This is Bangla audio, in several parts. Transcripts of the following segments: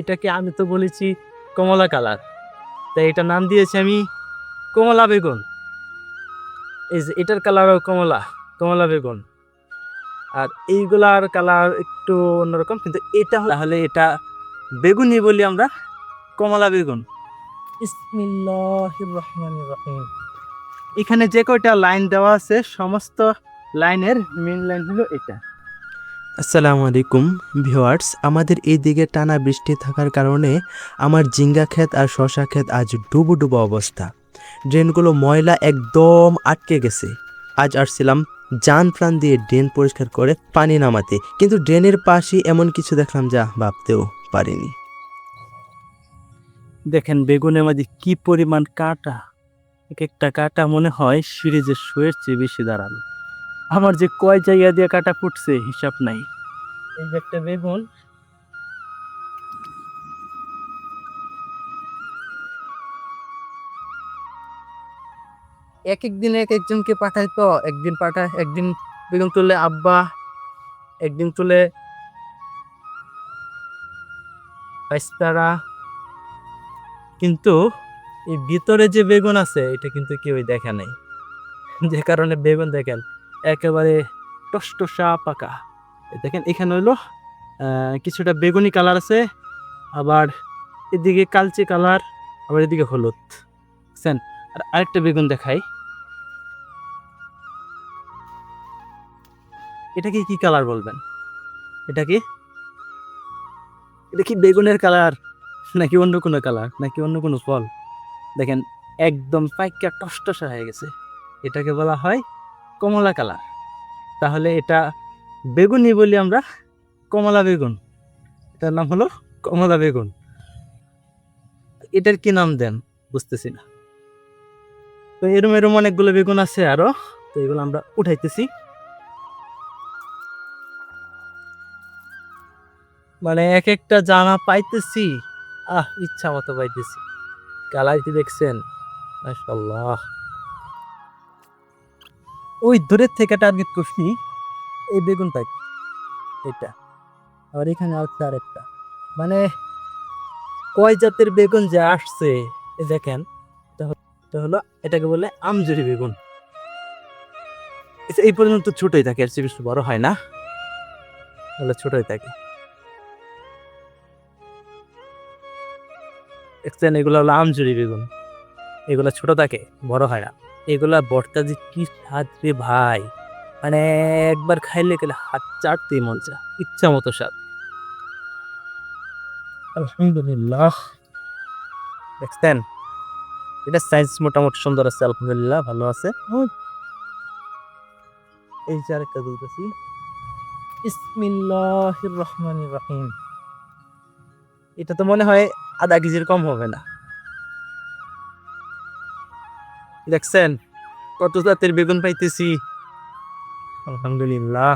এটাকে আমি তো বলেছি কমলা কালার, তাই এটা নাম দিয়েছি আমি কমলা বেগুন। এই যে এটার কালারও কমলা, কমলা বেগুন। আর এইগুলার কালার একটু অন্যরকম, কিন্তু এটা তাহলে এটা বেগুনি বলি আমরা, কমলা বেগুন। বিসমিল্লাহির রহমানির রহিম। এখানে যে কয়টা লাইন দেওয়া আছে সমস্ত লাইনের মেন লাইন হলো এটা। আসসালামু আলাইকুম ভিউয়ার্স, আমাদের এই দিকে টানা বৃষ্টি থাকার কারণে আমার জিঙ্গা ক্ষেত আর শশা ক্ষেত আজ ডুবো ডুবো অবস্থা। ড্রেনগুলো ময়লা একদম আটকে গেছে। আজ আসছিলাম জান প্রাণ দিয়ে ড্রেন পরিষ্কার করে পানি নামাতে, কিন্তু ড্রেনের পাশে এমন কিছু দেখলাম যা ভাবতেও পারিনি। দেখেন বেগুনের মাঝে কি পরিমাণ কাঁটা, এক একটা কাঁটা মনে হয় সিরিজের শোয়ের চেয়ে বেশি দাঁড়ানো। আমার যে কয় জায়গা দিয়ে কাঁটা ফুটছে হিসাব নাই। এই যে একটা বেগুন, এক এক দিনে এক একজনকে পাঠায়, তো একদিন পাঠায়, একদিন বেগুন তুলে আব্বা, একদিন তুলে বাইস্তারা। কিন্তু এই ভিতরে যে বেগুন আছে এটা কিন্তু কেউই দেখে নাই, যে কারণে বেগুন দেখেন একেবারে টসটসা পাকা। এই দেখেন এখানে হইলো কিছুটা বেগুনি কালার আছে, আবার এদিকে কালচে কালার, আবার এদিকে হলুদ, বুঝছেন? আর আরেকটা বেগুন দেখাই, এটাকে কি কালার বলবেন? এটা কি, এটা কি বেগুনের কালার, নাকি অন্য কোনো কালার, নাকি অন্য কোনো ফল? দেখেন একদম পাইকা টসটসা হয়ে গেছে, এটাকে বলা হয় কমলা কালার। তাহলে এটা বেগুনি বলি আমরা, কমলা বেগুন। এটার নাম হলো কমলা বেগুন। এটার কি নাম দেন বুঝতেছি না। তো এরম এরম অনেকগুলো বেগুন আছে আরো, তো এগুলো আমরা উঠাইতেছি। মানে এক একটা জানা পাইতেছি, ইচ্ছা মতো পাইতেছি। কালারটি দেখছেন, মাশাআল্লাহ। ওই দূরের থেকে টার্গেট করছি, এই বেগুন পাই এটা। আবার এখানে আছে আরেকটা, মানে কয় জাতের বেগুন যে আসছে। এই দেখেন, এটা হলো, এটাকে বলে আমজুরি বেগুন। এই পর্যন্ত ছোটই থাকে, এর চেয়ে বেশি বড় হয় না, তাহলে ছোটই থাকে। দেখছেন, এগুলো হলো আমজুরি বেগুন, এগুলা ছোট থাকে, বড় হয় না। এগুলা ভর্তা যে কি স্বাদ রে ভাই, মানে একবার খাইলে গেলে হাত চাটতেই মন চায়, ইচ্ছা মতো স্বাদ। আলহামদুলিল্লাহ। দেখছেন, এটা সাইজ মোটামুটি সুন্দর আছে, আলহামদুলিল্লাহ ভালো আছে। এই যে আরেকটা দুলতেছি, বিসমিল্লাহির রহমানির রহিম। এটা তো মনে হয় আধা কেজির কম হবে না। দেখছেন কত জাতের বেগুন পাইতেছি, আলহামদুলিল্লাহ।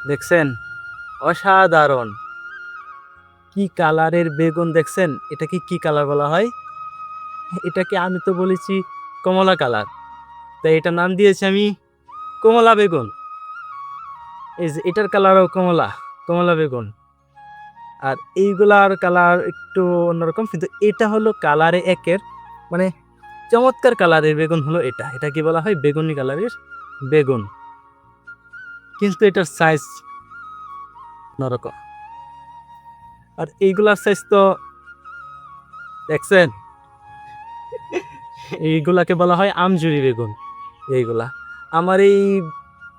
দেখছেন, অসাধারণ কি কালারের বেগুন দেখছেন। এটা কি কালার বলা হয়? এটাকে আমি তো বলেছি কমলা কালার, তাই এটা নাম দিয়েছি আমি কমলা বেগুন। এই যে এটার কালারও কমলা, কমলা বেগুন। আর এইগুলার কালার একটু অন্যরকম, কিন্তু এটা হলো কালারে একের, মানে চমৎকার কালারের বেগুন হলো এটা। এটা কি বলা হয়? বেগুনি কালারের বেগুন, কিন্তু এটার সাইজ অন্যরকম। আর এইগুলার সাইজ তো দেখছেন, এইগুলাকে বলা হয় আমজুরি বেগুন। এইগুলা আমার এই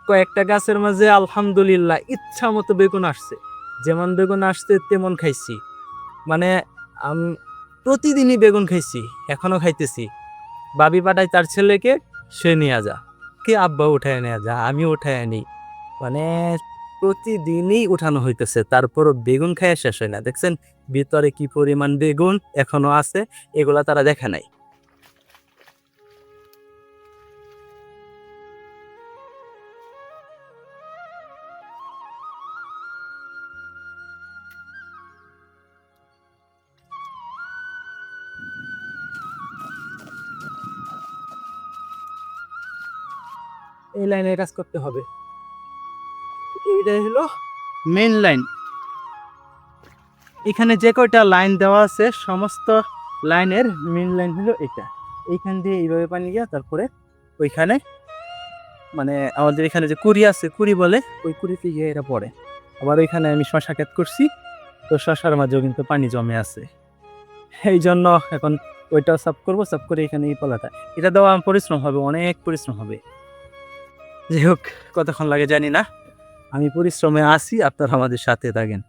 কয়েকটা গাছের মাঝে আলহামদুলিল্লাহ ইচ্ছা মতো বেগুন আসছে, যেমন বেগুন আসছে তেমন খাইছি। মানে প্রতিদিনই বেগুন খাইছি, এখনো খাইতেছি। বাবি পাঠায় তার ছেলেকে, সে নিয়ে যা, কে আব্বা উঠায় নিয়ে যা, আমি উঠায় আনি, মানে প্রতিদিনই উঠানো হইতেছে, তারপরও বেগুন খাইয়া শেষ হয় না। দেখছেন ভিতরে কি পরিমাণ বেগুন এখনো আছে, এগুলা তারা দেখে নাই। এই লাইনে কাজ করতে হবে। এইটাই হলো মেইন লাইন। এখানে যে কয়টা লাইন দেওয়া আছে সমস্ত লাইনের মেইন লাইন হলো এটা। এইখান দিয়ে এইভাবে পানি গিয়া তারপরে ওইখানে মানে আমাদের এখানে যে কুড়ি আছে, কুড়ি বলে, ওই কুড়িতে গিয়ে এটা পড়ে। আবার ওইখানে আমি শশা ক্ষেত করছি, তো শশার মাঝেও কিন্তু পানি জমে আছে। এই জন্য এখন ওইটাও সাফ করবো, সাফ করে এখানে এই পলাটা এটা দেওয়া পরিশ্রম হবে, অনেক পরিশ্রম হবে। যাই হোক, কতক্ষণ লাগে জানি না, আমি পরিশ্রমে আছি, আপনারা আমাদের সাথে থাকেন।